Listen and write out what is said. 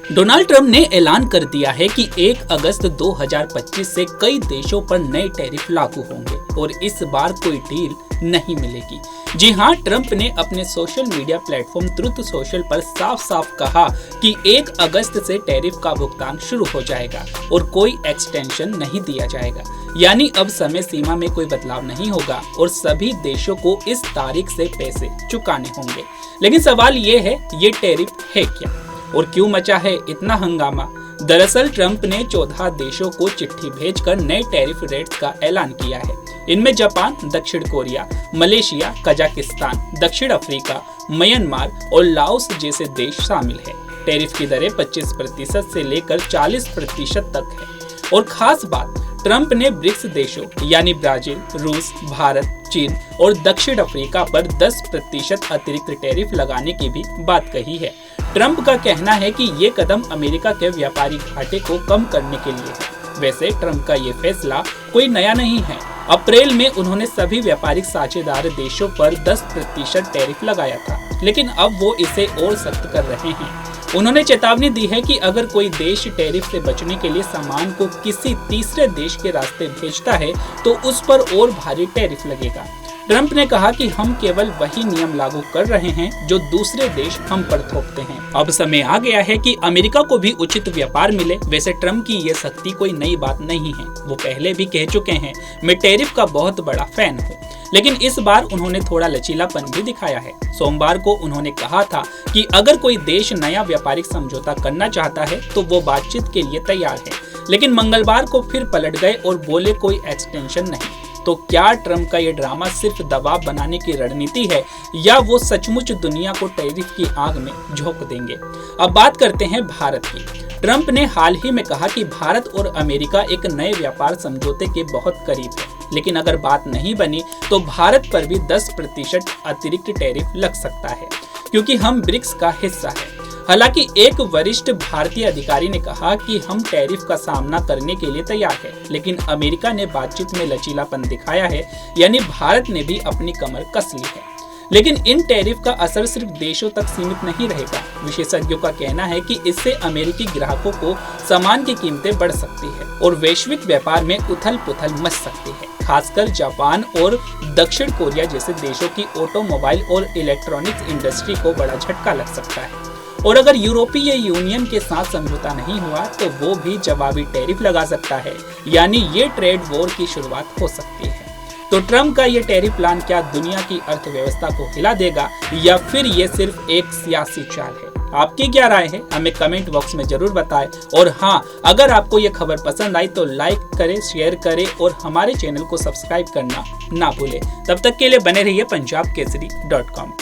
Donald Trump ने ऐलान कर दिया है कि 1 अगस्त 2025 से कई देशों पर नए टैरिफ लागू होंगे और इस बार कोई डील नहीं मिलेगी। जी हां, ट्रंप ने अपने social media platform truth social पर साफ साफ कहा कि 1 अगस्त से टैरिफ का भुगतान शुरू हो जाएगा और कोई एक्सटेंशन नहीं दिया जाएगा। यानी अब समय सीमा में कोई बदलाव नहीं होगा और सभी देशों को इस तारीख से पैसे चुकाने होंगे। लेकिन सवाल ये है, ये टैरिफ है क्या और क्यों मचा है इतना हंगामा? दरअसल ट्रंप ने 14 देशों को चिट्ठी भेजकर नए टैरिफ रेट्स का ऐलान किया है। इनमें जापान, दक्षिण कोरिया, मलेशिया, कजाकिस्तान, दक्षिण अफ्रीका, म्यांमार और लाओस जैसे देश शामिल है। टैरिफ की दरें 25% से लेकर 40% तक है। और खास बात, ट्रंप ने ब्रिक्स देशों यानी ब्राजील, रूस, भारत, चीन और दक्षिण अफ्रीका पर 10% अतिरिक्त टैरिफ लगाने की भी बात कही है। ट्रंप का कहना है कि ये कदम अमेरिका के व्यापारिक घाटे को कम करने के लिए है। वैसे ट्रंप का ये फैसला कोई नया नहीं है। अप्रैल में उन्होंने सभी व्यापारिक साझेदार देशों पर 10% टैरिफ लगाया था, लेकिन अब वो इसे और सख्त कर रहे हैं। उन्होंने चेतावनी दी है कि अगर कोई देश टैरिफ से बचने के लिए सामान को किसी तीसरे देश के रास्ते भेजता है तो उस पर और भारी टैरिफ लगेगा। ट्रंप ने कहा कि हम केवल वही नियम लागू कर रहे हैं जो दूसरे देश हम पर थोपते हैं। अब समय आ गया है कि अमेरिका को भी उचित व्यापार मिले। वैसे ट्रंप की ये सख्ती कोई नई बात नहीं है, वो पहले भी कह चुके हैं मैं टैरिफ का बहुत बड़ा फैन हूँ, लेकिन इस बार उन्होंने थोड़ा लचीलापन भी दिखाया है। सोमवार को उन्होंने कहा था कि अगर कोई देश नया व्यापारिक समझौता करना चाहता है तो वो बातचीत के लिए तैयार है, लेकिन मंगलवार को फिर पलट गए और बोले कोई एक्सटेंशन नहीं। तो क्या ट्रंप का ये ड्रामा सिर्फ दबाव बनाने की रणनीति है या वो सचमुच दुनिया को टैरिफ की आग में झोंक देंगे? अब बात करते हैं भारत की। ट्रंप ने हाल ही में कहा कि भारत और अमेरिका एक नए व्यापार समझौते के बहुत करीब है, लेकिन अगर बात नहीं बनी तो भारत पर भी 10% अतिरिक्त टैरिफ लग सकता है क्योंकि हम ब्रिक्स का हिस्सा है। हालांकि एक वरिष्ठ भारतीय अधिकारी ने कहा कि हम टैरिफ का सामना करने के लिए तैयार हैं, लेकिन अमेरिका ने बातचीत में लचीलापन दिखाया है, यानी भारत ने भी अपनी कमर कस ली है। लेकिन इन टैरिफ का असर सिर्फ देशों तक सीमित नहीं रहेगा। विशेषज्ञों का कहना है कि इससे अमेरिकी ग्राहकों को सामान की कीमतें बढ़ सकती है और वैश्विक व्यापार में उथल पुथल मच सकती है। खासकर जापान और दक्षिण कोरिया जैसे देशों की ऑटोमोबाइल और इलेक्ट्रॉनिक्स इंडस्ट्री को बड़ा झटका लग सकता है। और अगर यूरोपीय यूनियन के साथ समझौता नहीं हुआ तो वो भी जवाबी टैरिफ लगा सकता है, यानी ये ट्रेड वॉर की शुरुआत हो सकती है। तो ट्रंप का ये टैरिफ प्लान क्या दुनिया की अर्थव्यवस्था को हिला देगा या फिर ये सिर्फ एक सियासी चाल है? आपकी क्या राय है? हमें कमेंट बॉक्स में जरूर बताएं। और हाँ, अगर आपको ये खबर पसंद आई तो लाइक करें, शेयर करें और हमारे चैनल को सब्सक्राइब करना ना भूलें। तब तक के लिए बने रहिए पंजाब केसरी.com।